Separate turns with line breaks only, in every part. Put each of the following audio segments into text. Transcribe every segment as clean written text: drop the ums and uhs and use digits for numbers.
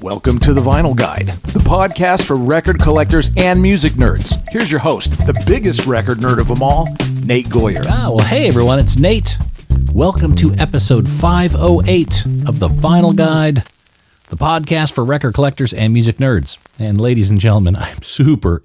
Welcome to The Vinyl Guide, the podcast for record collectors and music nerds. Here's your host, the biggest record nerd of them all, Nate Goyer.
Hey everyone, it's Nate. Welcome to episode 508 of The Vinyl Guide, the podcast for record collectors and music nerds. And ladies and gentlemen, I'm super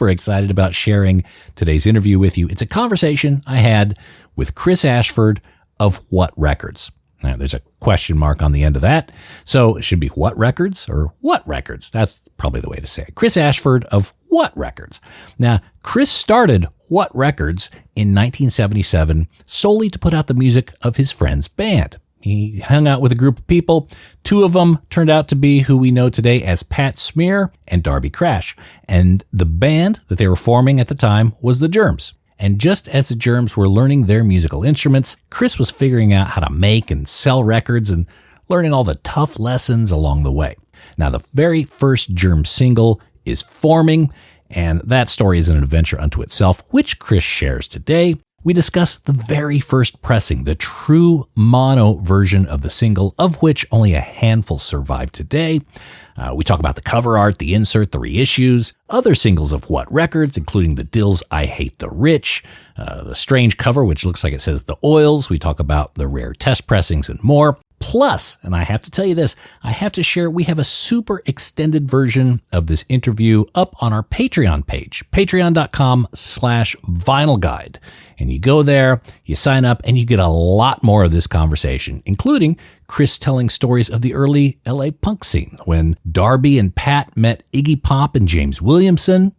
excited about sharing today's interview with you. It's a conversation I had with Chris Ashford of What Records. Now, there's a question mark on the end of that, so it should be What Records or What Records. That's probably the way to say it. Chris Ashford of What Records. Now, Chris started What Records in 1977 solely to put out the music of his friend's band. He hung out with a group of people. Two of them turned out to be who we know today as Pat Smear and Darby Crash. And the band that they were forming at the time was the Germs. And just as the Germs were learning their musical instruments, Chris was figuring out how to make and sell records and learning all the tough lessons along the way. Now, the very first Germs single is Forming, and that story is an adventure unto itself, which Chris shares today. We discuss the very first pressing, the true mono version of the single, of which only a handful survive today. We talk about the cover art, the insert, the reissues, other singles of What Records, including the Dill's I Hate the Rich, the strange cover, which looks like it says The Oils. We talk about the rare test pressings and more. Plus, and I have to tell you this, I have to share, we have a super extended version of this interview up on our Patreon page, patreon.com/vinyl guide. And you go there, you sign up, and you get a lot more of this conversation, including Chris telling stories of the early LA punk scene when Darby and Pat met Iggy Pop and James Williamson.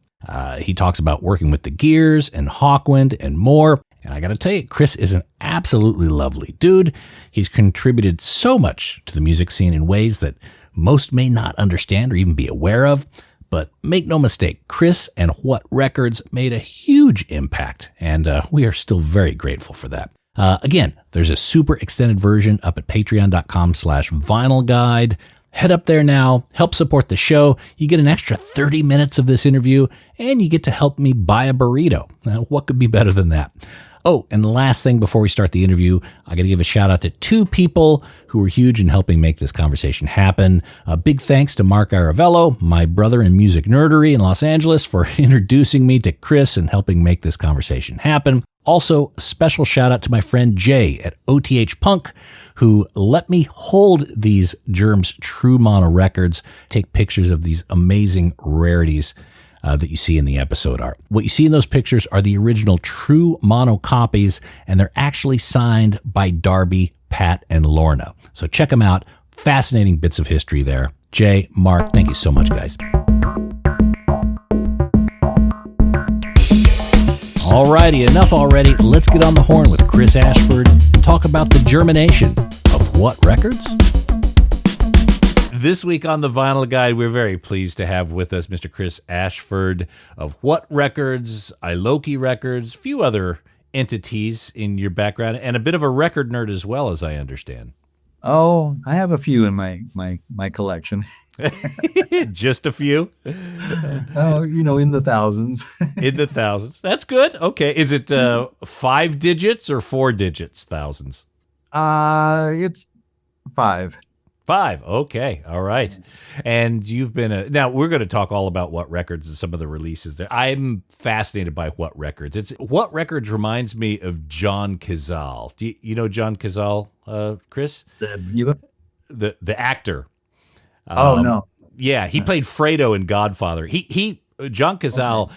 He talks about working with the Gears and Hawkwind and more. And I got to tell you, Chris is an absolutely lovely dude. He's contributed so much to the music scene in ways that most may not understand or even be aware of. But make no mistake, Chris and What Records made a huge impact, and we are still very grateful for that. Again, there's a super extended version up at patreon.com/vinyl guide. Head up there now, help support the show. You get an extra 30 minutes of this interview, and you get to help me buy a burrito. Now, what could be better than that? Oh, and the last thing before we start the interview, I got to give a shout out to two people who were huge in helping make this conversation happen. A big thanks to Mark Aravello, my brother in music nerdery in Los Angeles, for introducing me to Chris and helping make this conversation happen. Also, a special shout out to my friend Jay at OTH Punk, who let me hold these Germs True Mono records, take pictures of these amazing rarities that you see in the episode art. What you see in those pictures are the original true mono copies, and they're actually signed by Darby, Pat, and Lorna. So check them out. Fascinating bits of history there. Jay, Mark, thank you so much, guys. Alrighty, enough already. Let's get on the horn with Chris Ashford and talk about the germination of What Records? This week on the Vinyl Guide, we're very pleased to have with us Mr. Chris Ashford of What Records, Iloki Records, a few other entities in your background, and a bit of a record nerd as well, as I understand.
Oh, I have a few in my collection.
Just a few?
Oh, in the thousands.
In the thousands. That's good. Okay. Is it 5 digits or 4 digits, thousands?
It's 5.
5. Okay. All right. And you've been now we're going to talk all about What Records and some of the releases there. I'm fascinated by What Records. What Records reminds me of John Cazale. Do you know John Cazale, Chris? The actor.
No.
Yeah, he played Fredo in Godfather. John Cazale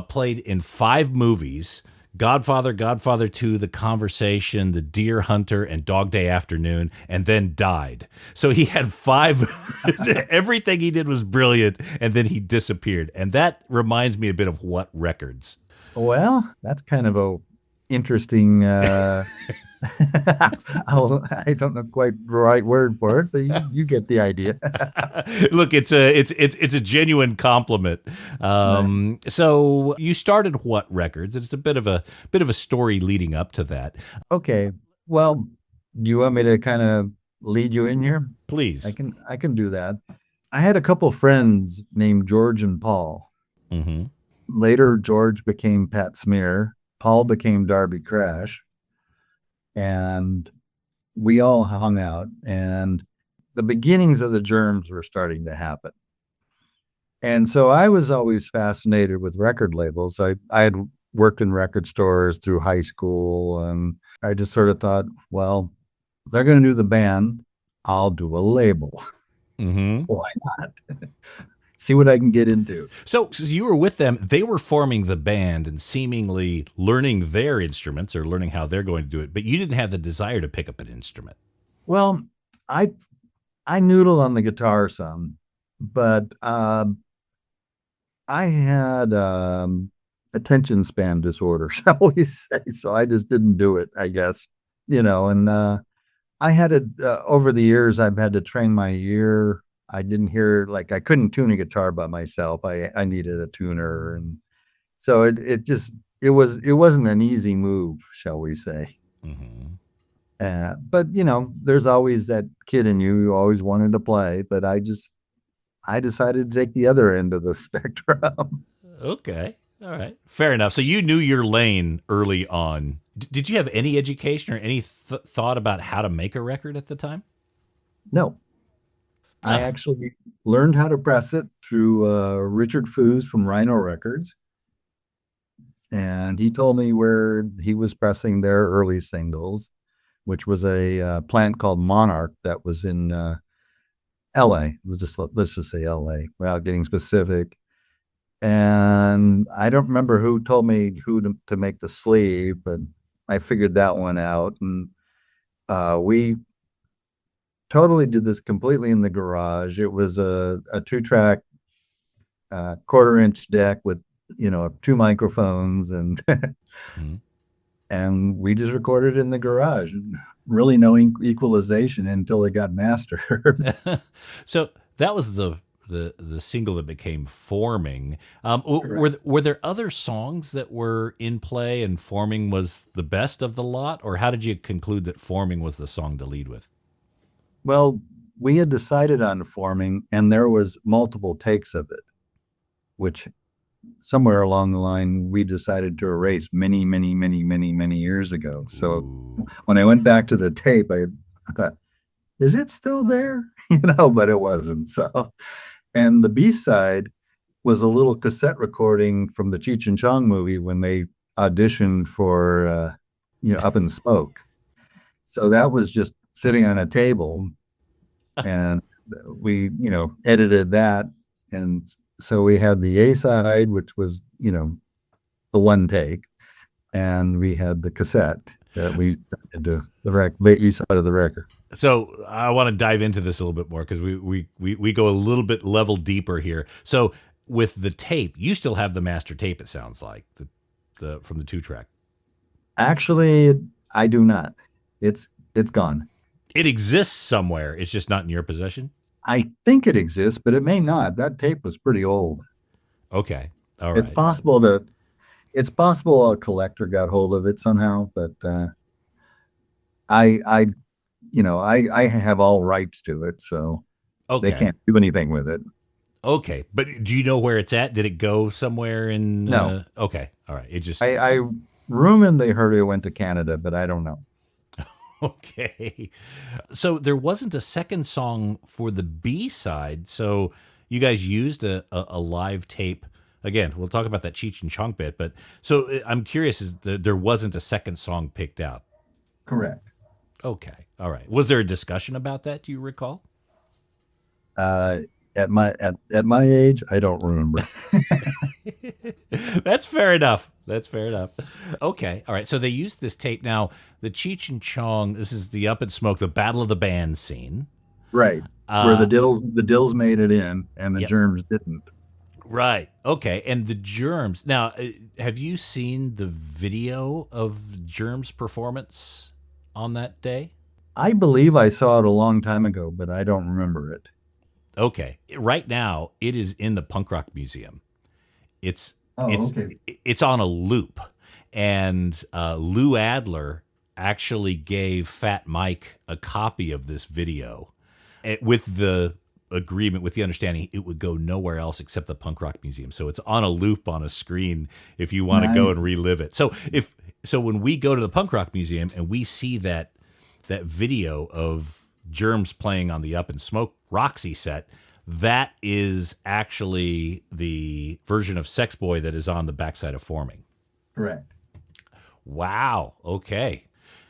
played in 5 movies: Godfather, Godfather 2, The Conversation, The Deer Hunter, and Dog Day Afternoon, and then died. So he had 5. Everything he did was brilliant, and then he disappeared. And that reminds me a bit of What Records.
Well, that's kind of a interesting. I don't know quite the right word for it, but you get the idea.
Look, it's a genuine compliment. So you started What Records? It's a bit of a story leading up to that.
Okay. Well, do you want me to kind of lead you in here?
Please.
I can do that. I had a couple friends named George and Paul.
Mm-hmm.
Later, George became Pat Smear. Paul became Darby Crash. And we all hung out, and the beginnings of the Germs were starting to happen. And so I was always fascinated with record labels. I had worked in record stores through high school, and I just sort of thought, well, if they're going to do the band, I'll do a label.
Mm-hmm.
Why not? See what I can get into.
So you were with them. They were forming the band and seemingly learning their instruments or learning how they're going to do it, but you didn't have the desire to pick up an instrument.
Well, I I noodle on the guitar some, but I had attention span disorder, shall we say? So I just didn't do it, I guess. And I had it over the years. I've had to train my ear. I didn't hear like I couldn't tune a guitar by myself. I needed a tuner, and so it wasn't an easy move, shall we say?
Mm-hmm.
But there's always that kid in you who always wanted to play. But I decided to take the other end of the spectrum.
Okay. All right. Fair enough. So you knew your lane early on. Did you have any education or any thought about how to make a record at the time?
No, I actually learned how to press it through Richard Foos from Rhino Records. And he told me where he was pressing their early singles, which was a plant called Monarch that was in LA. Let's just say LA without getting specific. And I don't remember who told me who to make the sleeve, but I figured that one out. And we totally did this completely in the garage. It was a 2-track quarter-inch deck with 2 microphones, and
Mm-hmm.
and we just recorded in the garage. Really no equalization until it got mastered.
So that was the single that became Forming. Were there other songs that were in play and Forming was the best of the lot, or how did you conclude that Forming was the song to lead with?
Well, we had decided on Forming, and there was multiple takes of it, which somewhere along the line we decided to erase many, many, many, many, many years ago. So when I went back to the tape, I thought, is it still there? But it wasn't. So, and the B-side was a little cassette recording from the Cheech and Chong movie when they auditioned for, Up in Smoke. So that was just sitting on a table, and we, edited that. And so we had the A side, which was, the one take, and we had the cassette that we did the B side of the record.
So I want to dive into this a little bit more because we go a little bit level deeper here. So with the tape, you still have the master tape. It sounds like the from the 2-track.
Actually, I do not. It's gone.
It exists somewhere. It's just not in your possession.
I think it exists, but it may not. That tape was pretty old.
Okay, all right.
It's possible a collector got hold of it somehow, but I have all rights to it, so
Okay.
they can't do anything with it.
Okay, but do you know where it's at? Did it go somewhere in?
No.
Okay, all right. It just
I rumored they heard it went to Canada, but I don't know.
okay. So there wasn't a second song for the B side. So you guys used a live tape. Again, we'll talk about that Cheech and Chong bit, but so I'm curious, there wasn't a second song picked out?
Correct.
Okay, all right. Was there a discussion about that? Do you recall?
At my age, I don't remember.
That's fair enough. Okay. All right. So they used this tape. Now, the Cheech and Chong, this is the Up in Smoke, the Battle of the Bands scene.
Right. Where the Dills made it in and the
Yep.
Germs didn't.
Right. Okay. And the Germs. Now, have you seen the video of Germs' performance on that day?
I believe I saw it a long time ago, but I don't remember it.
Okay. Right now, it is in the Punk Rock Museum. It's on a loop, and Lou Adler actually gave Fat Mike a copy of this video, with the agreement, with the understanding it would go nowhere else except the Punk Rock Museum. So it's on a loop on a screen if you want to go and relive it. So when we go to the Punk Rock Museum and we see that that video of Germs playing on the Up in Smoke Roxy set, that is actually the version of Sex Boy that is on the backside of Forming.
Correct.
Wow. Okay.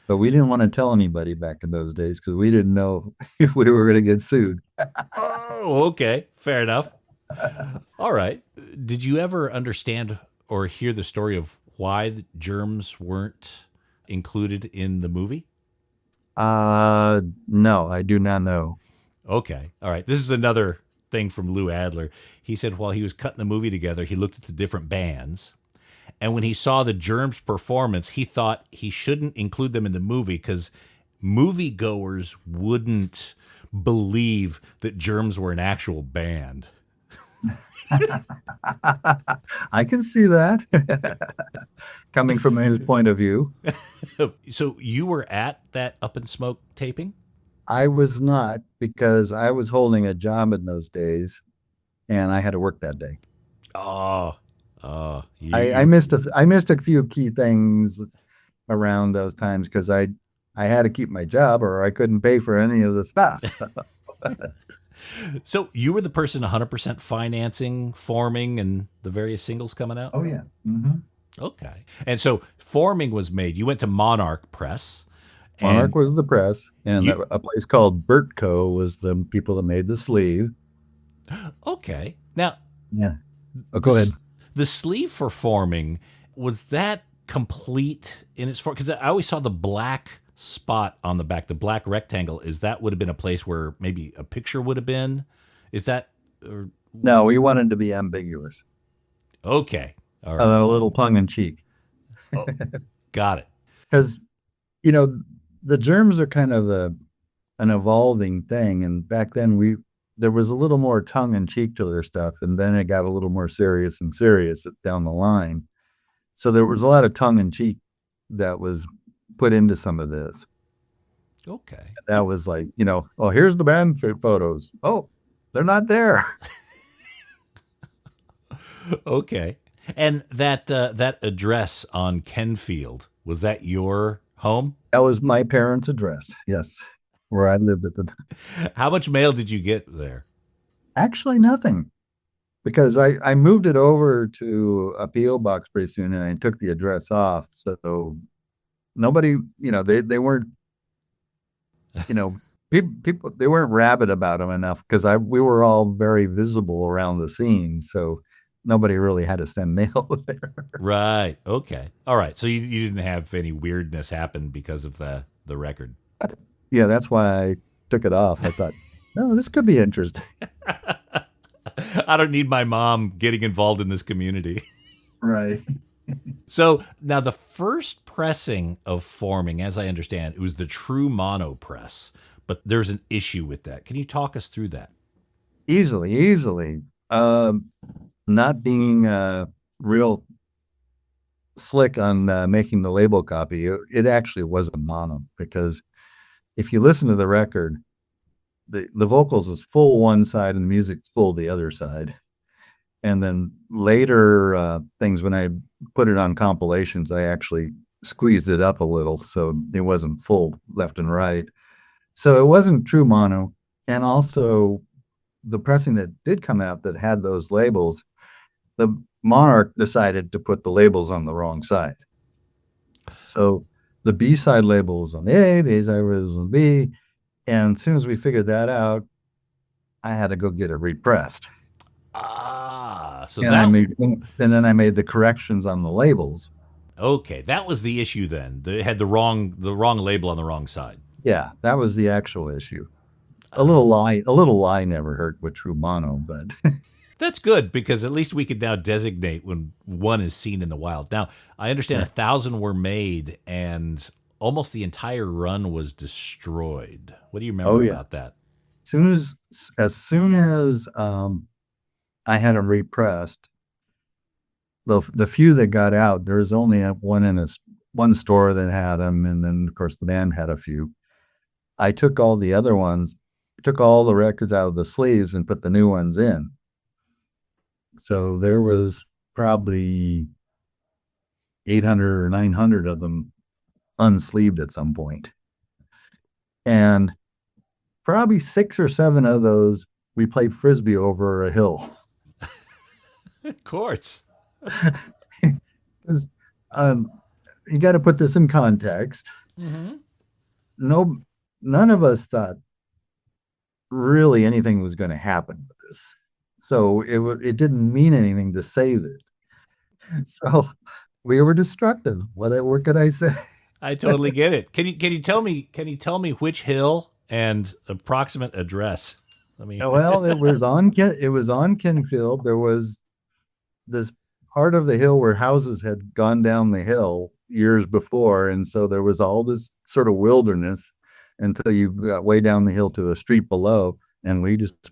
But we didn't want to tell anybody back in those days because we didn't know if we were going to get sued.
Oh, okay. Fair enough. All right. Did you ever understand or hear the story of why the Germs weren't included in the movie?
No, I do not know.
Okay. All right. This is another thing from Lou Adler. He said while he was cutting the movie together, he looked at the different bands. And when he saw the Germs performance, he thought he shouldn't include them in the movie because moviegoers wouldn't believe that Germs were an actual band.
I can see that coming from his point of view.
So you were at that Up in Smoke taping?
I was not because I was holding a job in those days and I had to work that day. I missed a few key things around those times because I had to keep my job or I couldn't pay for any of the stuff.
So you were the person 100% financing Forming and the various singles coming out?
Oh yeah. Mm-hmm.
Okay. And so Forming was made. You went to Monarch Press.
Monarch was the press, and
You-
a place called Bertco was the people that made the sleeve.
Okay. Now,
Yeah. Oh, go ahead.
the sleeve for Forming, was that complete in its form? Because I always saw the black spot on the back, the black rectangle. Is that would have been a place where maybe a picture would have been? Is that or,
No, we wanted to be ambiguous,
okay? All right,
a little tongue in cheek,
got it.
because the Germs are kind of an evolving thing, and back then there was a little more tongue in cheek to their stuff, and then it got a little more serious and serious down the line. So there was a lot of tongue in cheek that was put into some of this.
Okay.
That was like, oh, here's the band photos. Oh, they're not there.
Okay. And that that address on Kenfield, was that your home?
That was my parents' address. Yes, where I lived at the time.
How much mail did you get there?
Actually, nothing, because I moved it over to a PO box pretty soon, and I took the address off. So nobody, they weren't, people they weren't rabid about them enough because we were all very visible around the scene, so nobody really had to send mail there.
Right. Okay. All right. So you didn't have any weirdness happen because of the record.
Yeah, that's why I took it off. I thought, no, this could be interesting.
I don't need my mom getting involved in this community.
Right.
So now the first pressing of Forming, as I understand, it was the true mono press, but there's an issue with that. Can you talk us through that?
Easily. Not being real slick on making the label copy, it actually was a mono, because if you listen to the record, the vocals is full one side and the music's full the other side. And then later things, when I put it on compilations, I actually squeezed it up a little so it wasn't full left and right. So it wasn't true mono. And also the pressing that did come out that had those labels, the Monarch decided to put the labels on the wrong side. So the B-side label was on the A, the A-side was on the B. And as soon as we figured that out, I had to go get it repressed.
So
And then I made the corrections on the labels.
okay, that was the issue then. They had the wrong label on the wrong side.
Yeah, that was the actual issue. A little lie never hurt with true mono, but
That's good because at least we could now designate when one is seen in the wild. Now, I understand 1,000 were made and almost the entire run was destroyed. What do you remember about that?
as soon as I had them repressed, the few that got out, there was only one in one store that had them, and then of course the band had a few. I took all the other ones, took all the records out of the sleeves and put the new ones in. So there was probably 800 or 900 of them unsleeved at some point. And probably 6 or 7 of those, we played Frisbee over a hill.
Of course.
'Cause, you got to put this in context.
Mm-hmm.
No, none of us thought really anything was going to happen with this. So it didn't mean anything to save it. So we were destructive. What could I say?
I totally get it. Can you tell me which hill and approximate address? I mean,
Well, it was on Kenfield. There was this part of the hill where houses had gone down the hill years before, and so there was all this sort of wilderness until you got way down the hill to a street below, and we just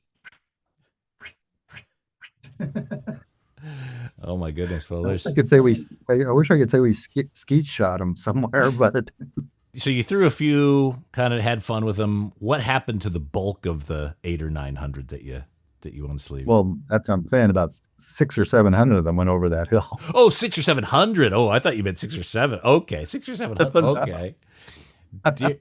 oh my goodness. Well,
I could say we. I wish I could say we skeet shot them somewhere, but
so you threw a few, kind of had fun with them. What happened to the bulk of the 800 or 900 that you unsleeved?
well, that's what I'm saying. About 600 or 700 of them went over that hill.
Oh, 600 or 700. Oh, I thought you meant 6 or 7. Okay, 600 or 700. Okay. Dear-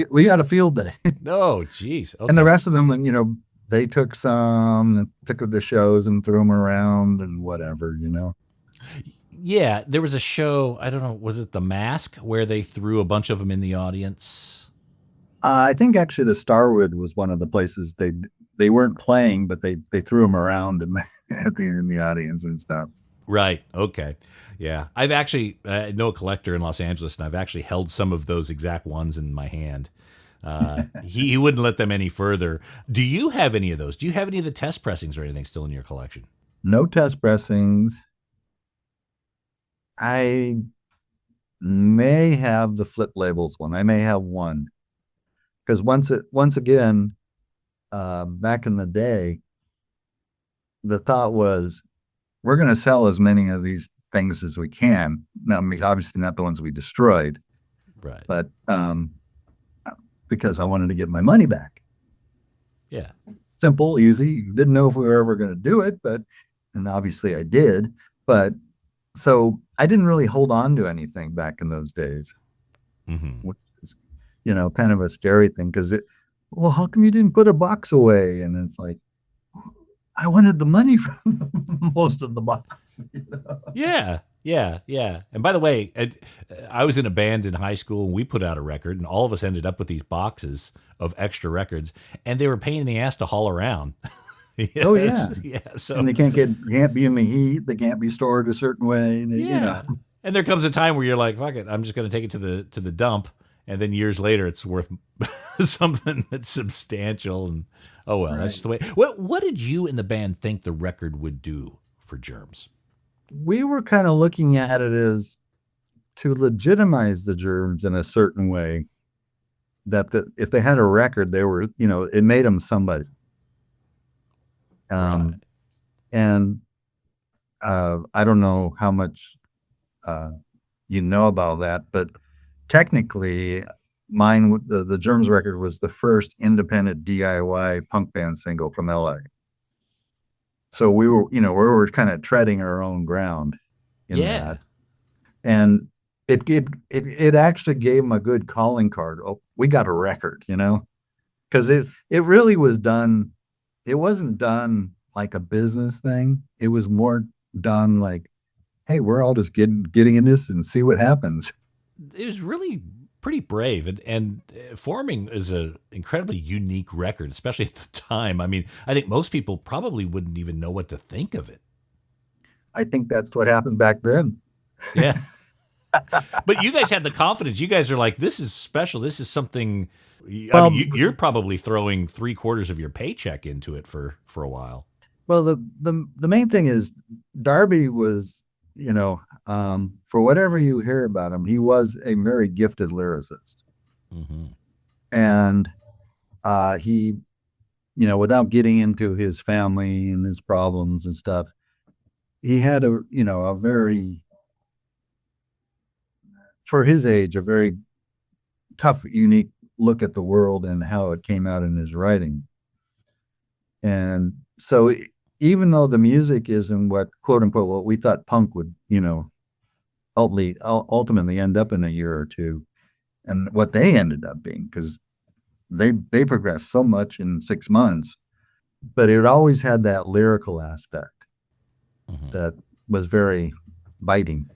We got a field day,
Oh, geez. Okay.
and the rest of them, they took some, and took them to shows and threw them around and whatever.
Yeah, there was a show, I don't know, was it The Mask, where they threw a bunch of them in the audience?
I think actually the Starwood was one of the places they weren't playing, but they threw them around in the audience and stuff.
Right. Okay. Yeah. I've actually, I know a collector in Los Angeles, and I've actually held some of those exact ones in my hand. He wouldn't let them any further. Do you have any of those? Do you have any of the test pressings or anything still in your collection?
No test pressings. I may have the flip labels one. I may have one because once again, back in the day, the thought was we're going to sell as many of these things as we can. Now, I mean, obviously not the ones we destroyed,
Right.
but because I wanted to get my money back.
Yeah.
Simple, easy. Didn't know if we were ever going to do it, and obviously I did. But so I didn't really hold on to anything back in those days,
Mm-hmm.
which is, kind of a scary thing because well, how come you didn't put a box away? And it's like, I wanted the money from most of the box.
Yeah. Yeah. Yeah. And by the way, I was in a band in high school, and we put out a record, and all of us ended up with these boxes of extra records, and they were a pain in the ass to haul around.
Oh yeah.
Yeah. So,
And they can't be in the heat. They can't be stored a certain way.
yeah. And there comes a time where you're like, fuck it, I'm just going to take it to the dump. And then years later, it's worth something that's substantial. And oh well, that's just the way. What did you and the band think the record would do for Germs?
We were kind of looking at it as to legitimize the Germs in a certain way. That if they had a record, they were, it made them somebody.
Right.
And I don't know how much you know about that, but technically, the Germs record was the first independent DIY punk band single from LA. So we were kind of treading our own ground in that, and it actually gave them a good calling card. Oh, we got a record, because it really was done. It wasn't done like a business thing. It was more done like, hey, we're all just getting in this and see what happens.
It was really pretty brave, and Forming is an incredibly unique record, especially at the time. I mean, I think most people probably wouldn't even know what to think of it.
I think that's what happened back then.
Yeah. But you guys had the confidence. You guys are like, this is special. This is something. I mean, you're probably throwing 3/4 of your paycheck into it for a while.
Well, the main thing is Darby was, for whatever you hear about him, he was a very gifted lyricist.
Mm-hmm.
And he, without getting into his family and his problems and stuff, he had a very, for his age, a very tough, unique look at the world and how it came out in his writing. And so even though the music isn't what, quote unquote, what we thought punk would, ultimately end up in a year or two, and what they ended up being, because they progressed so much in 6 months, but it always had that lyrical aspect that was very biting.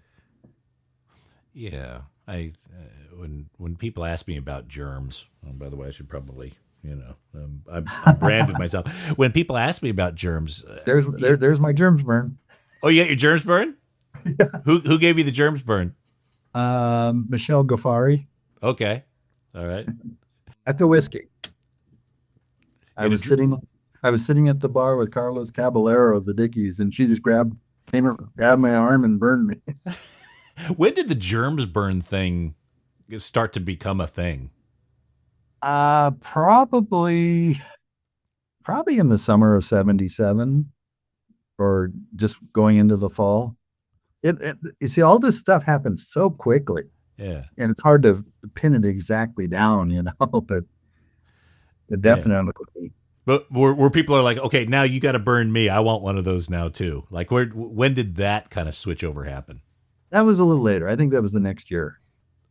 Yeah, I when people ask me about Germs, by the way, I should probably I'm branded myself. When people ask me about Germs,
There's my germs burn.
oh, you got your germs burn? Who gave you the germs burn?
Michelle Ghaffari
Okay, all right.
at the whiskey. I
And
was sitting at the bar with Carlos Caballero of the Dickies, and she just grabbed my arm and burned me.
when did the germs burn thing start to become a thing?
Probably in the summer of '77, or just going into the fall. You see, all this stuff happens so quickly,
Yeah,
and it's hard to pin it exactly down, but it
yeah.
definitely.
But where people are like, okay, now you got to burn me. I want one of those now too. Like, when did that kind of switch over happen?
That was a little later. I think that was the next year.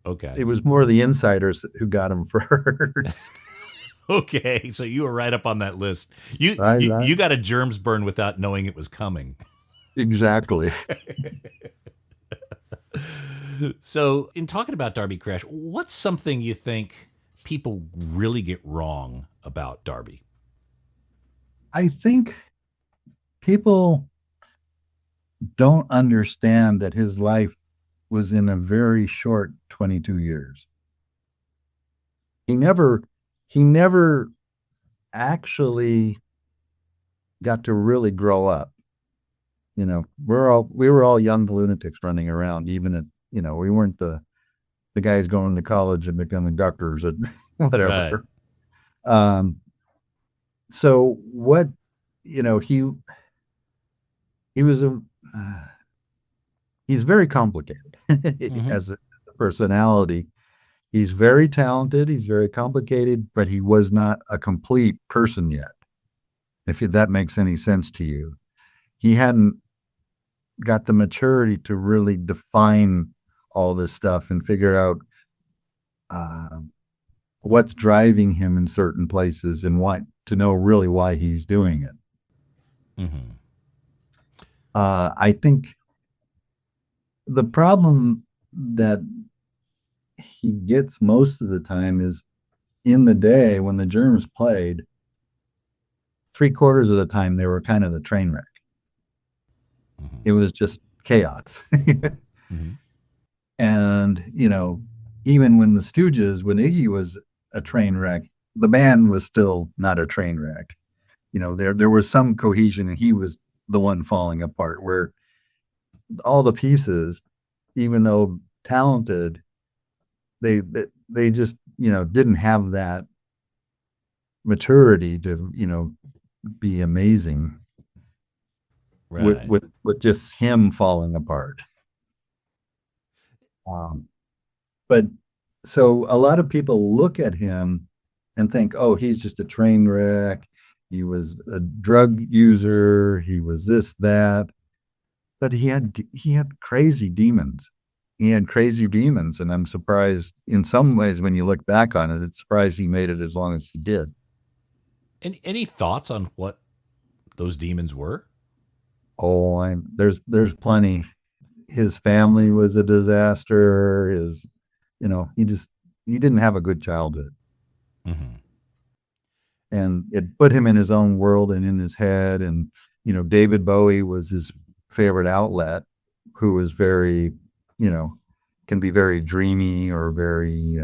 Okay.
It was more the insiders who got him first.
Okay, so you were right up on that list. You
Right,
you,
right.
you got a germs burn without knowing it was coming.
Exactly.
So, in talking about Darby Crash, what's something you think people really get wrong about Darby?
I think people don't understand that his life was in a very short 22 years. He never actually got to really grow up. We were all young lunatics running around, even at, we weren't the guys going to college and becoming doctors and
Right.
whatever. So what, he was he's very complicated as a personality. He's very talented. He's very complicated, but he was not a complete person yet. If that makes any sense to you, he hadn't got the maturity to really define all this stuff and figure out what's driving him in certain places and to know really why he's doing it.
Mm-hmm.
I think the problem that he gets most of the time is, in the day when the Germs played, 3/4 of the time they were kind of the train wreck.
Mm-hmm.
It was just chaos.
Mm-hmm.
And, even when when Iggy was a train wreck, the band was still not a train wreck. There was some cohesion, and he was the one falling apart, where all the pieces, even though talented, they just, didn't have that maturity to, be amazing.
Right.
With just him falling apart. But so a lot of people look at him and think, oh, he's just a train wreck. He was a drug user. He was this, that. But he had crazy demons. He had crazy demons, and I'm surprised in some ways when you look back on it. It's surprised he made it as long as he did.
Any thoughts on what those demons were?
Oh, there's plenty. His family was a disaster. He didn't have a good childhood.
Mm-hmm.
And it put him in his own world and in his head. And, David Bowie was his favorite outlet, who was very, can be very dreamy or very,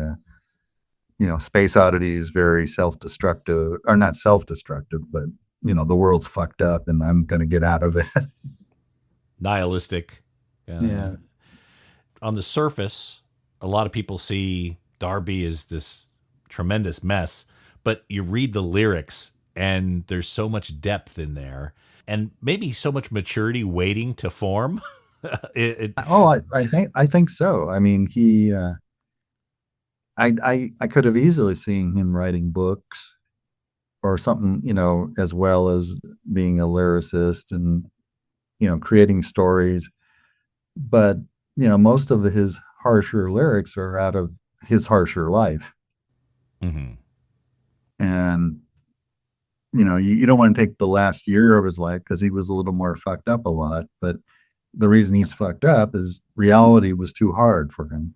Space Oddities, very self-destructive, or not self-destructive, but, the world's fucked up and I'm going to get out of it.
Nihilistic.
Yeah.
On the surface, a lot of people see Darby as this tremendous mess, but you read the lyrics and there's so much depth in there and maybe so much maturity waiting to form.
I think so. I mean, I could have easily seen him writing books or something, as well as being a lyricist and, creating stories. But, most of his harsher lyrics are out of his harsher life.
Mm-hmm.
And, you don't want to take the last year of his life because he was a little more fucked up a lot. But the reason he's fucked up is reality was too hard for him.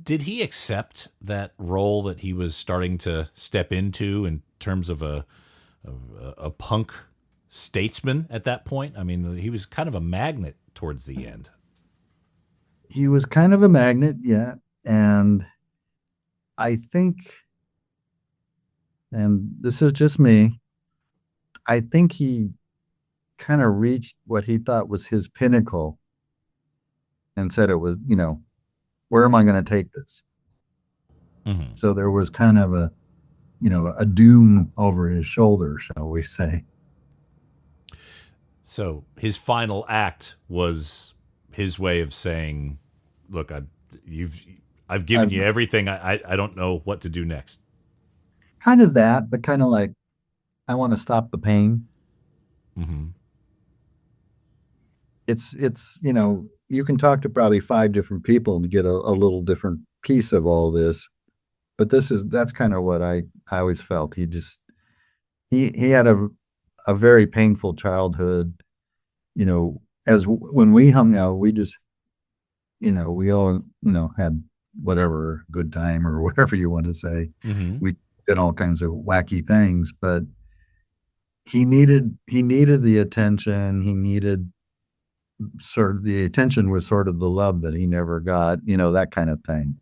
Did he accept that role that he was starting to step into in terms of a punk statesman at that point? I mean, he was kind of a magnet towards the end.
He was kind of a magnet, yeah. And I think, and this is just me, I think he kind of reached what he thought was his pinnacle and said it was, where am I going to take this?
Mm-hmm.
So there was kind of a doom over his shoulder, shall we say.
So his final act was his way of saying, look, I've given you everything. I don't know what to do next.
Kind of that, but kind of like, I want to stop the pain.
Mm-hmm.
It's you can talk to probably 5 different people and get a little different piece of all this, but that's kind of what I always felt. He had a very painful childhood. When we hung out, we just we all had whatever good time or whatever you want to say.
Mm-hmm.
We did all kinds of wacky things, but he needed the attention. He needed the attention was sort of the love that he never got, that kind of thing.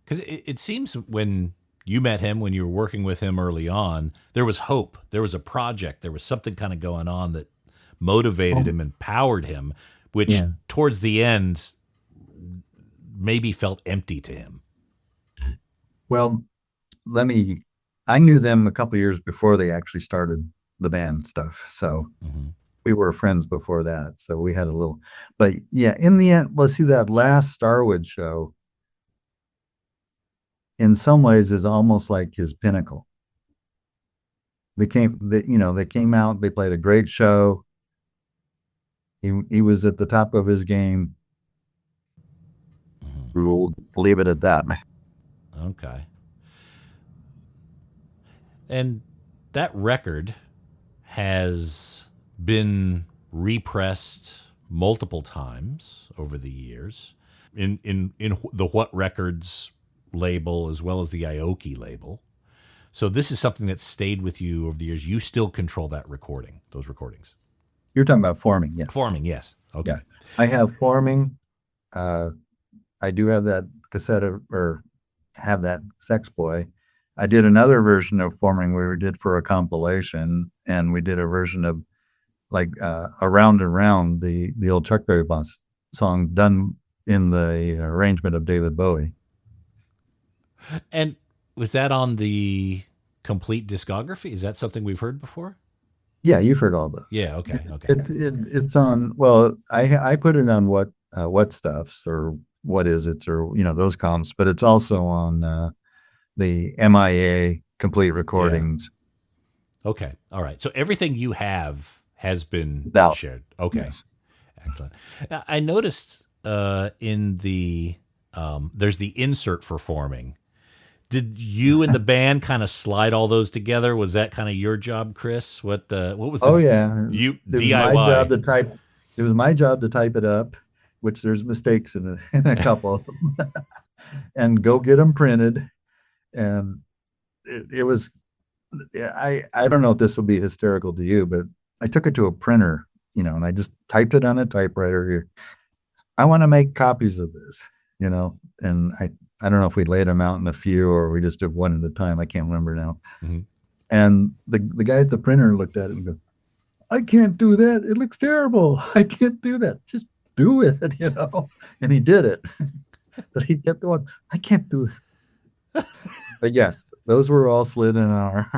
Because it seems when you met him, when you were working with him early on, there was hope. There was a project. There was something kind of going on that motivated him, empowered him, which towards the end maybe felt empty to him.
Well, I knew them a couple of years before they actually started the band stuff. So we were friends before that. So we had a little, but yeah, in the end, let's see, that last Starwood show in some ways is almost like his pinnacle. They came out, they played a great show. He was at the top of his game. We'll leave it at that.
Okay. And that record has been repressed multiple times over the years in the What Records label as well as the Aoki label. So this is something that stayed with you over the years. You still control those recordings.
You're talking about Forming, yes.
Forming, yes. Okay.
Yeah. I have Forming. I do have that cassette or have that Sex Boy. I did another version of Forming we did for a compilation, and we did a version of like Around and Round, the old Chuck Berry Boss song done in the arrangement of David Bowie.
And was that on the complete discography? Is that something we've heard before?
Yeah, you've heard all those.
Yeah, okay.
It's on, well, I put it on What Stuffs or What Is It or, those columns, but it's also on the MIA complete recordings.
Yeah. Okay. All right. So everything you have has been shared. Okay. Yes. Excellent. Now, I noticed in the there's the insert for Forming. Did you and the band kind of slide all those together? Was that kind of your job, Chris? What was the DIY?
It was my job to type it up, which there's mistakes in a couple of them, and go get them printed. And it was, I don't know if this will be hysterical to you, but I took it to a printer, and I just typed it on a typewriter here. I want to make copies of this, and I don't know if we laid them out in a few or we just did one at a time. I can't remember now.
Mm-hmm.
And the guy at the printer looked at it and goes, I can't do that. It looks terrible. I can't do that. Just do it, And he did it. But he kept going, I can't do this. But yes, those were all slid in our.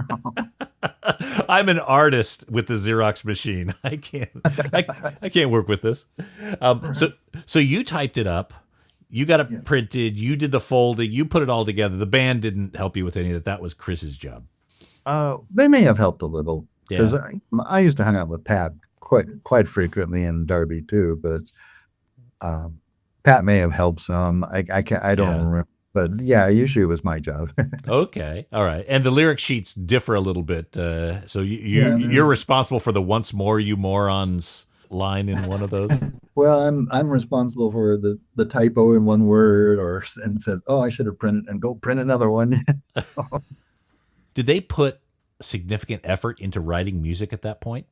I'm an artist with the Xerox machine. I can't work with this. So you typed it up. You got it printed. You did the folding. You put it all together. The band didn't help you with any of that. That was Chris's job.
They may have helped a little because
Yeah.
I used to hang out with Pat quite frequently and Darby too. But Pat may have helped some. I don't remember. But yeah, usually it was my job.
Okay, all right. And the lyric sheets differ a little bit. So
Yeah,
you're responsible for the "once more, you morons" line in one of those.
well, I'm responsible for the typo in one word, and said, oh, I should have printed and go print another one.
Did they put significant effort into writing music at that point?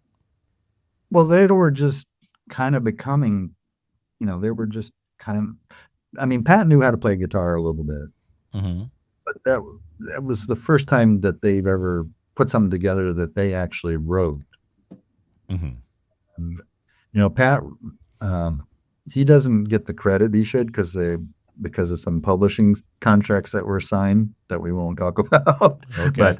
Well, they were just kind of becoming, they were just kind of. I mean, Pat knew how to play guitar a little bit,
Mm-hmm.
but that was the first time that they've ever put something together that they actually wrote.
Mm-hmm.
And, Pat, he doesn't get the credit he should because of some publishing contracts that were signed that we won't talk about,
Okay.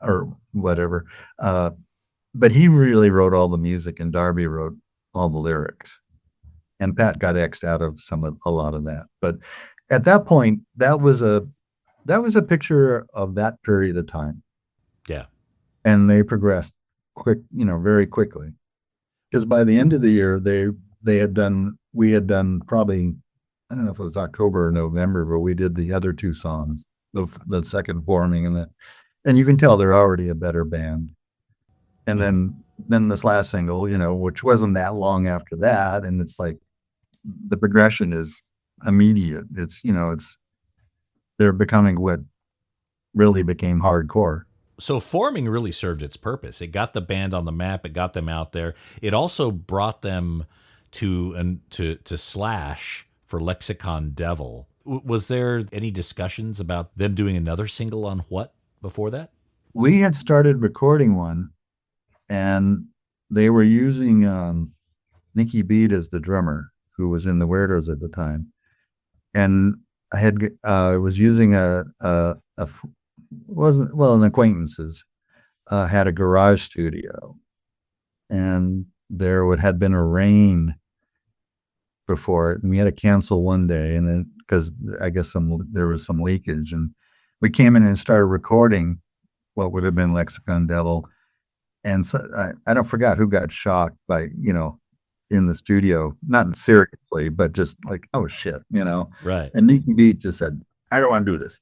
or whatever. But he really wrote all the music, and Darby wrote all the lyrics, and Pat got X'd out of a lot of that. But at that point, that was a picture of that period of time,
Yeah.
and they progressed very quickly. Because by the end of the year, we had done probably, I don't know if it was October or November, but we did the other two songs, the second forming, and you can tell they're already a better band. And then this last single, which wasn't that long after that, and it's like the progression is immediate. It's they're becoming what really became hardcore.
So forming really served its purpose. It got the band on the map. It got them out there. It also brought them to Slash for Lexicon Devil. Was there any discussions about them doing another single on What before that?
We had started recording one, and they were using Nicky Beat as the drummer, who was in the Weirdos at the time, and I was using an acquaintance's had a garage studio, and there had been a rain before it, and we had to cancel one day, and then because I guess there was some leakage, and we came in and started recording what would have been Lexicon Devil, and so I don't forgot who got shocked by in the studio, not seriously, but just like, oh shit,
Right.
And Nicky Beat just said, I don't want to do this.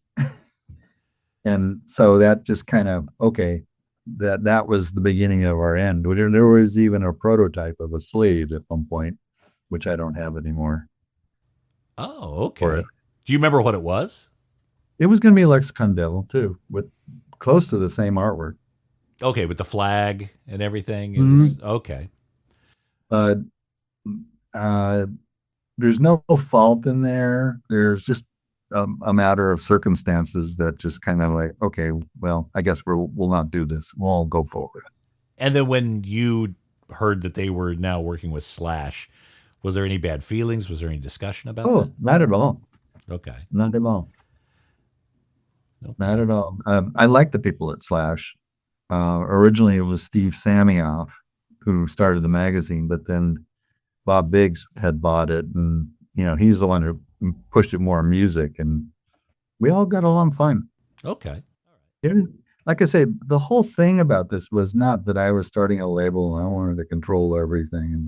And so that just kind of, okay, that was the beginning of our end. There was even a prototype of a sleeve at one point, which I don't have anymore.
Oh, okay. Do you remember what it was?
It was going to be Lexicon Devil too, with close to the same artwork.
Okay, with the flag and everything.
Mm-hmm.
Okay.
There's no fault in there. There's just a matter of circumstances that just kind of like, okay, well, I guess we'll not do this. We'll go forward.
And then when you heard that they were now working with Slash, was there any bad feelings? Was there any discussion about that?
Oh, not at all.
Okay.
Not at all.
Okay.
Not at all. I like the people at Slash. Originally, it was Steve Samioff who started the magazine, but then Bob Biggs had bought it, and he's the one who pushed it more music, and we all got along fine.
Okay.
Like I say, the whole thing about this was not that I was starting a label and I wanted to control everything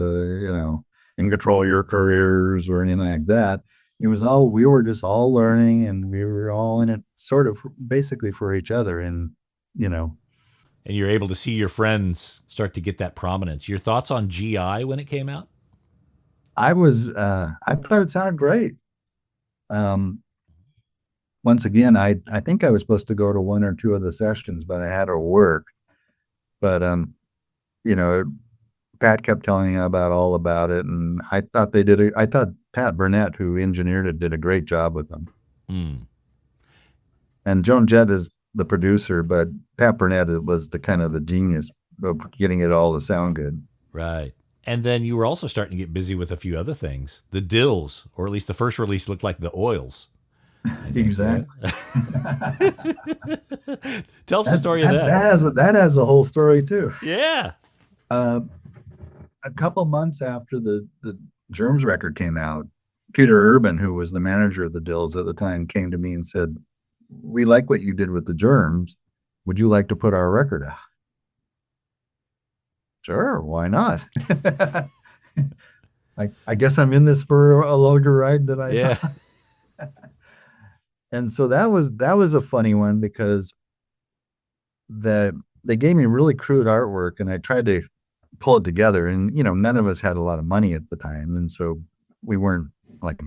and control your careers or anything like that. It was we were just all learning, and we were all in it sort of basically for each other, and
And you're able to see your friends start to get that prominence. Your thoughts on GI when it came out?
I thought it sounded great. Once again, I think I was supposed to go to one or two of the sessions, but I had to work. But Pat kept telling me all about it, and I thought I thought Pat Burnett, who engineered it, did a great job with them.
Mm.
And Joan Jett is the producer, but Pat Burnett was the kind of the genius of getting it all to sound good.
Right. And then you were also starting to get busy with a few other things. The Dills, or at least the first release looked like the Oils.
Exactly.
Tell us the story of that.
That has a whole story too.
Yeah.
A couple months after the Germs record came out, Peter Urban, who was the manager of the Dills at the time, came to me and said, we like what you did with the Germs. Would you like to put our record out? Sure, why not? I guess I'm in this for a longer ride than I thought. And so that was a funny one because they gave me really crude artwork and I tried to pull it together, and none of us had a lot of money at the time, and so we weren't like,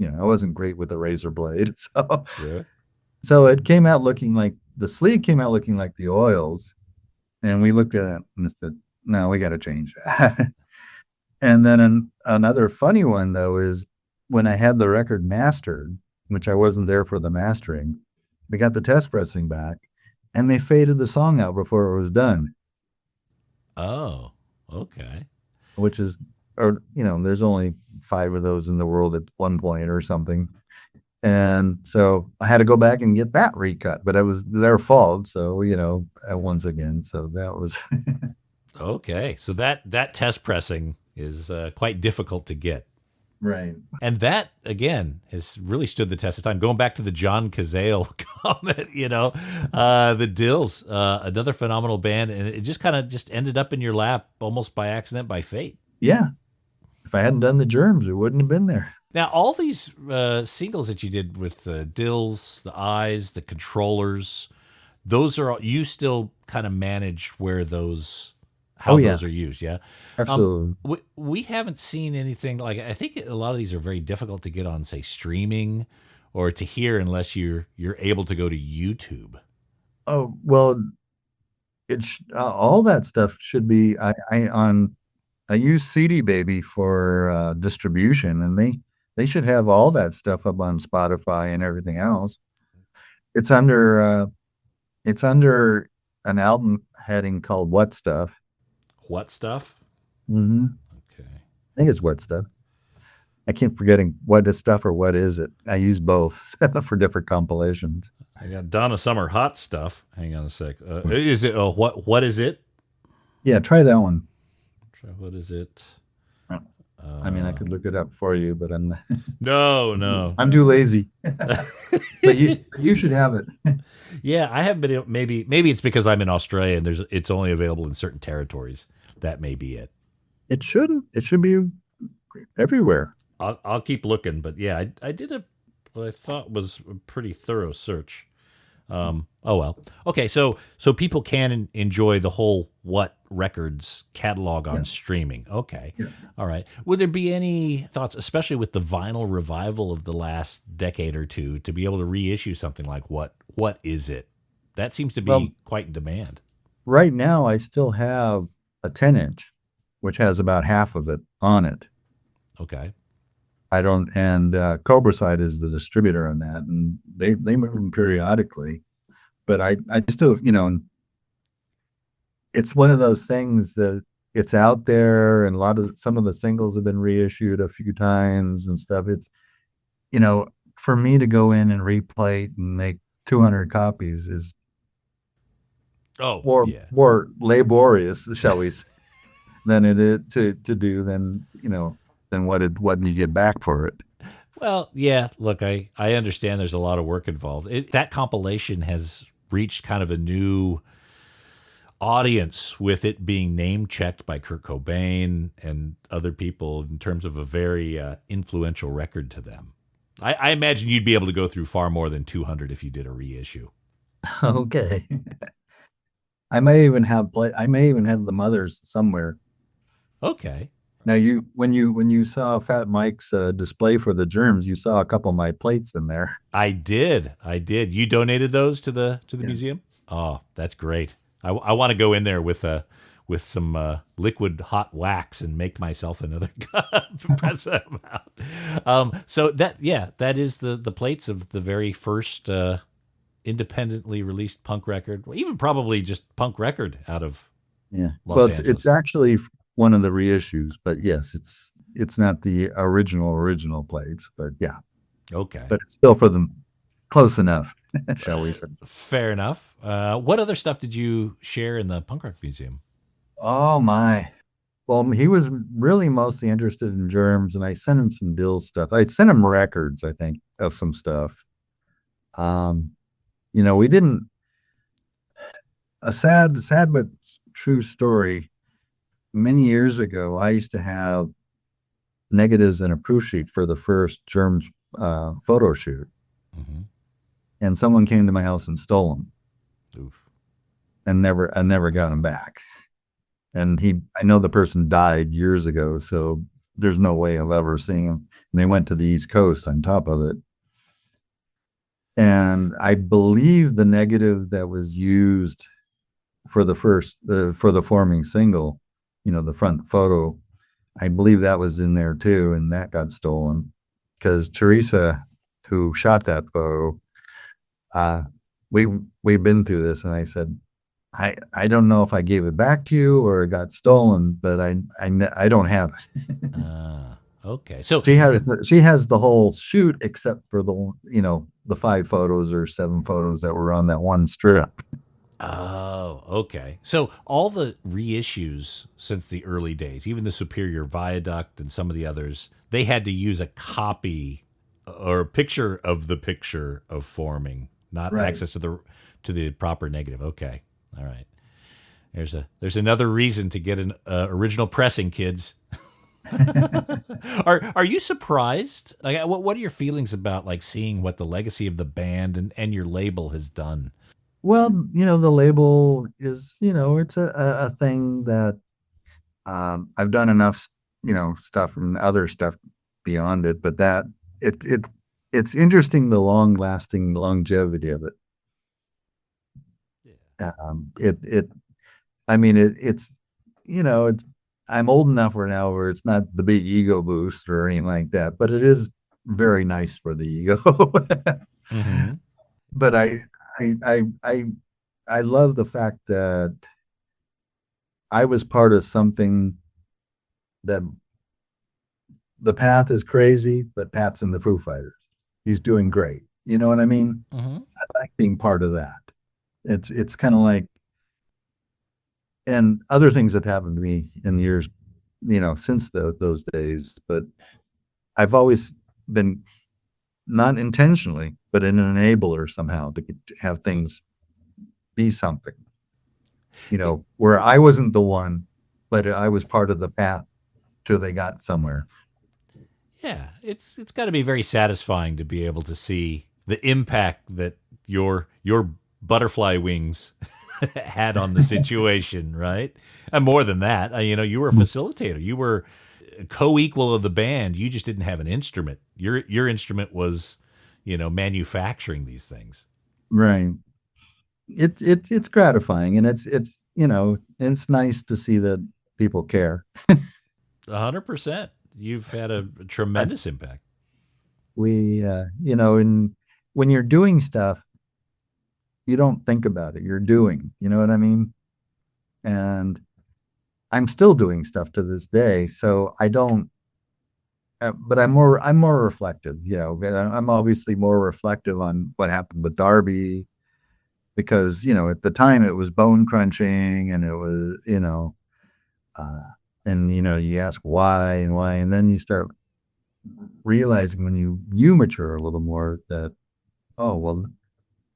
I wasn't great with a razor blade. So
Yeah.
so it came out looking like the sleeve came out looking like the oils, and we looked at it and said, no, we got to change that. And then another funny one though is when I had the record mastered, which I wasn't there for the mastering, we got the test pressing back and they faded the song out before it was done.
Oh, okay.
Which is, or, there's only 5 of those in the world at one point or something. And so I had to go back and get that recut, but it was their fault. So, once again, so that was.
Okay. So that test pressing is quite difficult to get.
Right.
And that, again, has really stood the test of time. Going back to the John Cazale comment, the Dills, another phenomenal band, and it just kind of just ended up in your lap almost by accident, by fate.
Yeah. If I hadn't done the Germs, it wouldn't have been there.
Now, all these singles that you did with the Dills, the Eyes, the Controllers, those are all, you still kind of manage where those, how those are used, yeah?
Absolutely.
We haven't seen anything like, I think a lot of these are very difficult to get on, say, streaming or to hear unless you're able to go to YouTube.
Oh, well, it's all that stuff should be, I use CD Baby for distribution, and they should have all that stuff up on Spotify and everything else. It's under an album heading called What Stuff.
What Stuff?
Mm-hmm.
Okay.
I think it's What Stuff. I keep forgetting what is stuff or what is it. I use both for different compilations.
I got Donna Summer Hot Stuff. Hang on a sec. Is it what is it?
Yeah, try that one.
What is it?
I mean, I could look it up for you, but I'm
no.
I'm too lazy. But you should have it.
Yeah, I haven't been. Maybe it's because I'm in Australia and it's only available in certain territories. That may be it.
It shouldn't. It should be everywhere.
I'll keep looking, but yeah, I did what I thought was a pretty thorough search. Oh well. Okay, so people can enjoy the whole What Records catalog on streaming. Okay. Yeah. All right. Would there be any thoughts, especially with the vinyl revival of the last decade or two, to be able to reissue something like What Is It? That seems to be quite in demand.
Right now, I still have a 10-inch, which has about half of it on it.
Okay.
I don't, and Cobra Side is the distributor on that, and they move them periodically. But I still, it's one of those things that it's out there, and some of the singles have been reissued a few times and stuff. It's, for me to go in and replay it and make 200 copies is more laborious, shall we say, than it is to do than what you get back for it.
Well, yeah, look, I understand there's a lot of work involved. That compilation has reached kind of a new audience with it being name checked by Kurt Cobain and other people in terms of a very influential record to them. I imagine you'd be able to go through far more than 200 if you did a reissue.
Okay. I may even have the mothers somewhere.
Okay.
Now when you saw Fat Mike's display for the Germs, you saw a couple of my plates in there.
I did. You donated those to the museum? Oh, that's great. I want to go in there with some liquid hot wax and make myself another cup, press them out. So that is the plates of the very first independently released punk record, even probably just punk record out of Los Angeles.
It's actually one of the reissues, but yes, it's not the original plates, but yeah.
Okay.
But it's still for them close enough, shall we say.
Fair enough. What other stuff did you share in the Punk Rock Museum?
Oh my. Well, he was really mostly interested in Germs, and I sent him some Dills stuff. I sent him records, I think, of some stuff. We didn't, a sad but true story. Many years ago, I used to have negatives and a proof sheet for the first Germs photo shoot.
Mm-hmm.
and someone came to my house and stole them,
Oof.
and I never got them back. And I know the person died years ago, so there's no way of ever seeing them. And they went to the East Coast on top of it. And I believe the negative that was used for for the forming single, the front photo, I believe that was in there too, and that got stolen because Teresa, who shot that photo, uh, we've been through this, and I said, I don't know if I gave it back to you or it got stolen, but I don't have it.
Okay. So
She has the whole shoot except for the 5 photos or 7 photos that were on that one strip.
oh, okay. So all the reissues since the early days, even the Superior Viaduct and some of the others, they had to use a copy or a picture of the picture of forming, not
Right.
access to the proper negative. Okay. All right. There's another reason to get an original pressing, kids. Are you surprised? Like, what are your feelings about like seeing what the legacy of the band and your label has done?
Well, the label is, it's a thing that I've done enough, stuff and other stuff beyond it, but that it it's interesting, the long lasting longevity of it. It I mean it's it's I'm old enough for now where it's not the big ego boost or anything like that, but it is very nice for the ego.
Mm-hmm.
But I I I I love the fact that I was part of something that the path is crazy, but Pat's in the Foo Fighters. He's doing great. You know what I mean?
Mm-hmm.
I like being part of that. It's kind of like, and other things that happened to me in the years, since those days. But I've always been, not intentionally, but an enabler somehow to have things be something. Where I wasn't the one, but I was part of the path till they got somewhere.
Yeah, it's got to be very satisfying to be able to see the impact that your butterfly wings had on the situation, right? And more than that, you were a facilitator. You were a co-equal of the band. You just didn't have an instrument. Your instrument was, manufacturing these things.
Right. It's gratifying, and it's nice to see that people care.
100%. You've had a
I,
tremendous impact.
and when you're doing stuff, you don't think about it. You're doing, you know what I mean? And I'm still doing stuff to this day, so I don't. But I'm more reflective. I'm obviously more reflective on what happened with Darby because at the time it was bone crunching, and it was uh, and you ask why and why, and then you start realizing when you mature a little more that, oh well,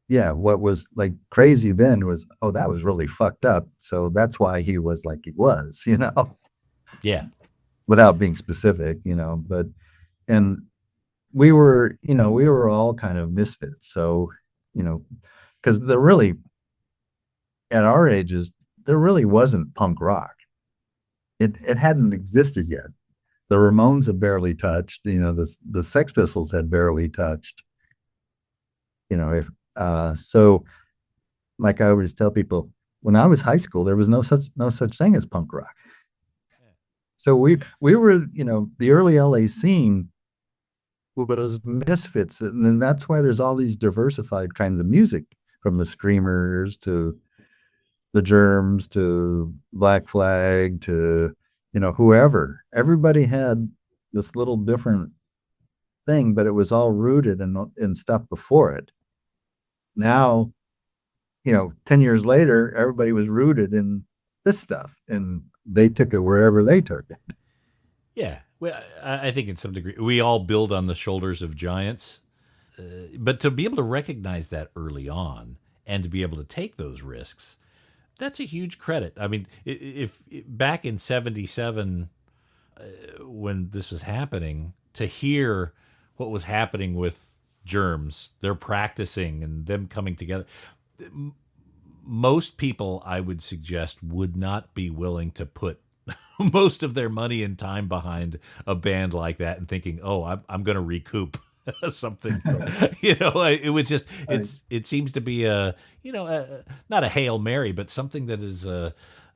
yeah, what was like crazy then was, oh, that was really fucked up, so that's why he was like he was,
Yeah.
without being specific, but and we were all kind of misfits, so you know because there really, at our ages, there really wasn't punk rock. It hadn't existed yet. The Ramones had barely touched. The Sex Pistols had barely touched. If so, like I always tell people, when I was high school, there was no such thing as punk rock. So we were, the early LA scene, well, but as misfits, and then that's why there's all these diversified kinds of music, from the screamers to the Germs to Black Flag to whoever. Everybody had this little different thing, but it was all rooted in stuff before it. Now, 10 years later, everybody was rooted in this stuff, and they took it wherever they took it.
Yeah. Well, I think in some degree, we all build on the shoulders of giants. But to be able to recognize that early on and to be able to take those risks, that's a huge credit. I mean, if back in 77, when this was happening, to hear what was happening with Germs, they're practicing and them coming together. Most people, I would suggest, would not be willing to put most of their money and time behind a band like that and thinking, oh, I'm going to recoup something. It was just, it seems to be not a Hail Mary, but something that is,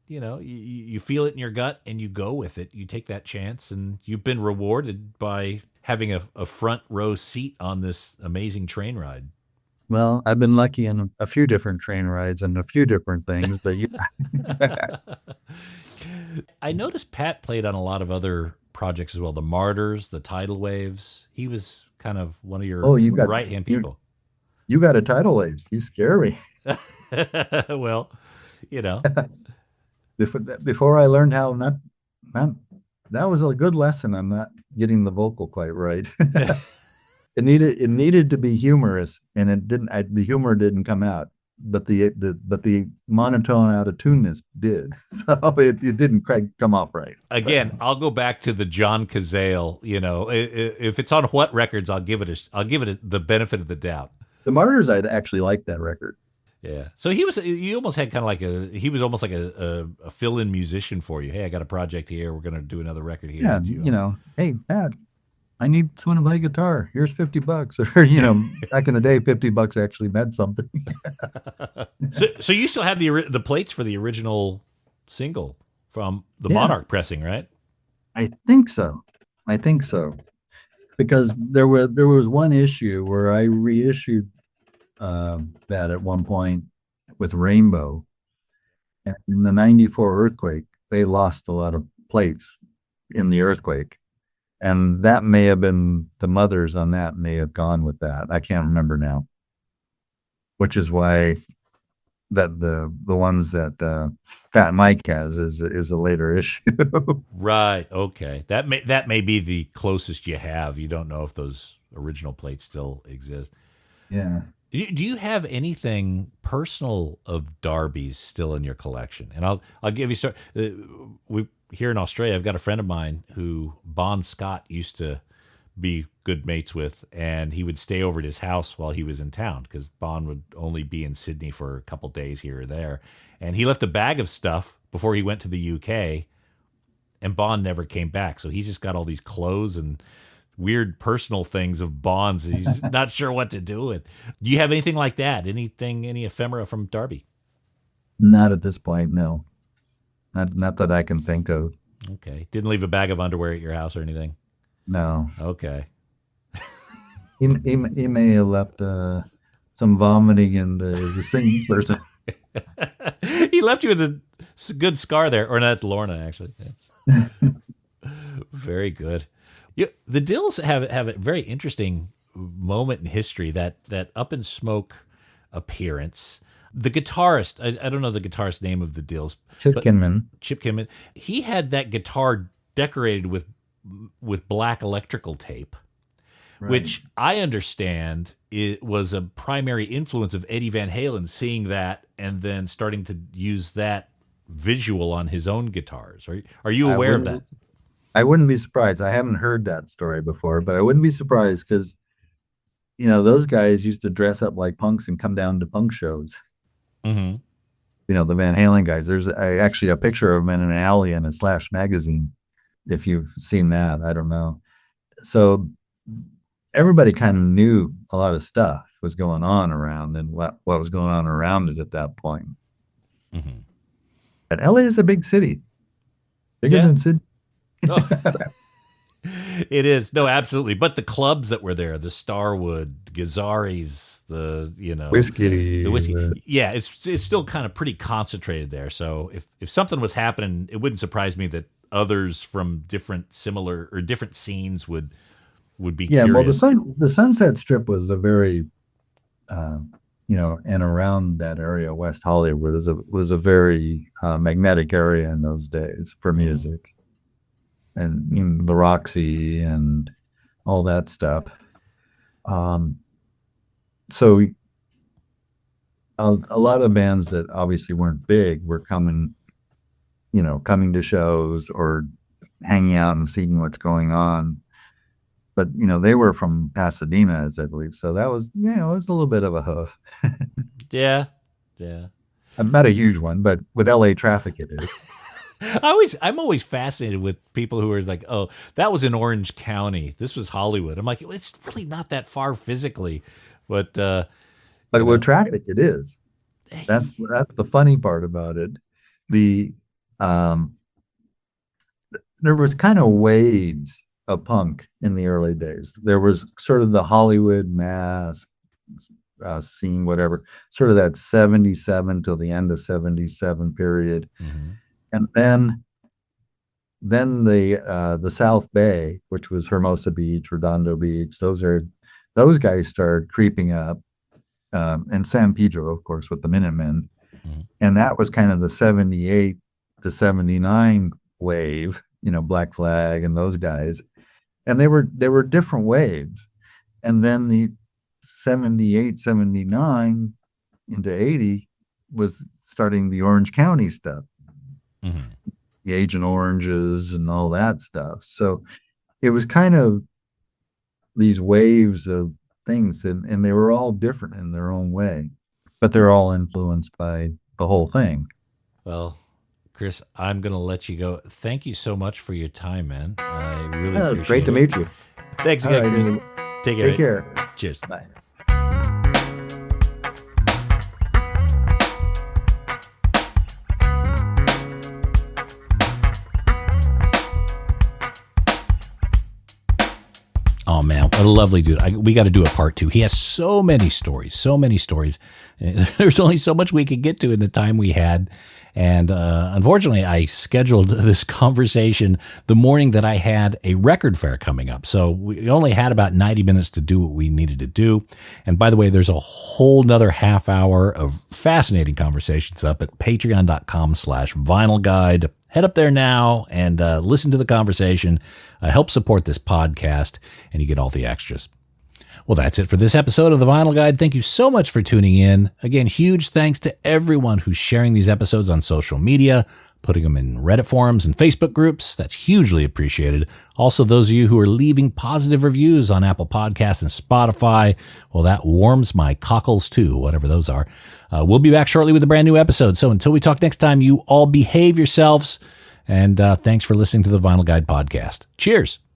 you feel it in your gut and you go with it. You take that chance and you've been rewarded by having a front row seat on this amazing train ride.
Well, I've been lucky in a few different train rides and a few different things, but
I noticed Pat played on a lot of other projects as well. The Martyrs, the Tidal Waves. He was kind of one of your right-hand people.
You got a Tidal Waves. You scare me.
Well,
Before I learned how that was a good lesson. I'm not getting the vocal quite right. It needed to be humorous, and it didn't. The humor didn't come out, but the monotone out of tuneness did. So it didn't come off right.
Again, I'll go back to the John Cazale. If it's on What Records, I'll give it the benefit of the doubt.
The Martyrs, I'd actually like that record.
Yeah. So he almost had kind of like he was almost like a fill-in musician for you. Hey, I got a project here. We're gonna do another record here.
Yeah. Hey, Pat, I need someone to play guitar. Here's $50. Or, back in the day, $50 actually meant something.
So you still have the plates for the original single from the Monarch pressing, right?
I think so. Because there was one issue where I reissued that at one point with Rainbow. And in the 94 earthquake, they lost a lot of plates in the earthquake. And that may have been the mothers on that may have gone with that. I can't remember now. Which is why that the ones that Fat Mike has is a later issue.
Right. Okay. That may be the closest you have. You don't know if those original plates still exist.
Yeah.
Do you have anything personal of Darby's still in your collection? And I'll give you here in Australia, I've got a friend of mine who Bon Scott used to be good mates with, and he would stay over at his house while he was in town because Bon would only be in Sydney for a couple days here or there. And he left a bag of stuff before he went to the UK, and Bon never came back. So he's just got all these clothes and weird personal things of Bon's. He's not sure what to do with. Do you have anything like that? Any ephemera from Darby?
Not at this point, no. Not that I can think of.
Okay. Didn't leave a bag of underwear at your house or anything?
No.
Okay.
He may have left some vomiting in the singing person.
He left you with a good scar there. Or no, that's Lorna, actually. Very good. The Dills have a very interesting moment in history, that Up in Smoke appearance. The guitarist, I don't know the guitarist's name of the Dills.
Chip Kinman.
He had that guitar decorated with black electrical tape, right, which I understand it was a primary influence of Eddie Van Halen, seeing that and then starting to use that visual on his own guitars. Are you aware of that?
I wouldn't be surprised. I haven't heard that story before, but I wouldn't be surprised because, those guys used to dress up like punks and come down to punk shows.
Mm-hmm.
The Van Halen guys. There's actually a picture of them in an alley in a Slash magazine. If you've seen that, I don't know. So everybody kind of knew a lot of stuff was going on around and what was going on around it at that point.
Mm-hmm.
And LA is a big city. Bigger than Sydney.
Oh. It is. No, absolutely. But the clubs that were there, the Starwood, Gazzari's, the whiskey. Yeah, it's still kind of pretty concentrated there. So if something was happening, it wouldn't surprise me that others from different scenes would be curious.
Well, the Sunset Strip was a very and around that area, West Hollywood was a very magnetic area in those days for music. And the Roxy and all that stuff. So a lot of bands that obviously weren't big were coming to shows or hanging out and seeing what's going on. but they were from Pasadena, as I believe. So that was, it was a little bit of a hoof.
Yeah. Yeah.
Not a huge one, but with LA traffic, it is.
I'm always fascinated with people who are like, oh, that was in Orange County. This was Hollywood. I'm like, it's really not that far physically, but
with traffic, it is. That's the funny part about it. The there was kind of waves of punk in the early days. There was sort of the Hollywood mass scene, whatever, sort of that 77 till the end of 77 period.
Mm-hmm.
And then the South Bay, which was Hermosa Beach, Redondo Beach, those guys started creeping up, and San Pedro, of course, with the Minutemen, and that was kind of the 78 to 79 wave, Black Flag and those guys, and they were different waves, and then the 78, 79 into 80 was starting the Orange County stuff.
Mm-hmm.
The Agent Oranges and all that stuff. So it was kind of these waves of things, and they were all different in their own way, but they're all influenced by the whole thing.
Well, Chris, I'm going to let you go. Thank you so much for your time, man. I really appreciate it.
It's great to meet you.
Thanks again, Chris. Take care.
Take care.
Cheers.
Bye.
Oh man, what a lovely dude. We got to do a part 2. He has so many stories. There's only so much we could get to in the time we had. And unfortunately, I scheduled this conversation the morning that I had a record fair coming up. So we only had about 90 minutes to do what we needed to do. And by the way, there's a whole nother half hour of fascinating conversations up at patreon.com/Vinyl Guide. Head up there now and listen to the conversation. Help support this podcast, and you get all the extras. Well, that's it for this episode of The Vinyl Guide. Thank you so much for tuning in. Again, huge thanks to everyone who's sharing these episodes on social media, putting them in Reddit forums and Facebook groups. That's hugely appreciated. Also, those of you who are leaving positive reviews on Apple Podcasts and Spotify, well, that warms my cockles too, whatever those are. We'll be back shortly with a brand new episode. So until we talk next time, you all behave yourselves. And thanks for listening to the Vinyl Guide podcast. Cheers.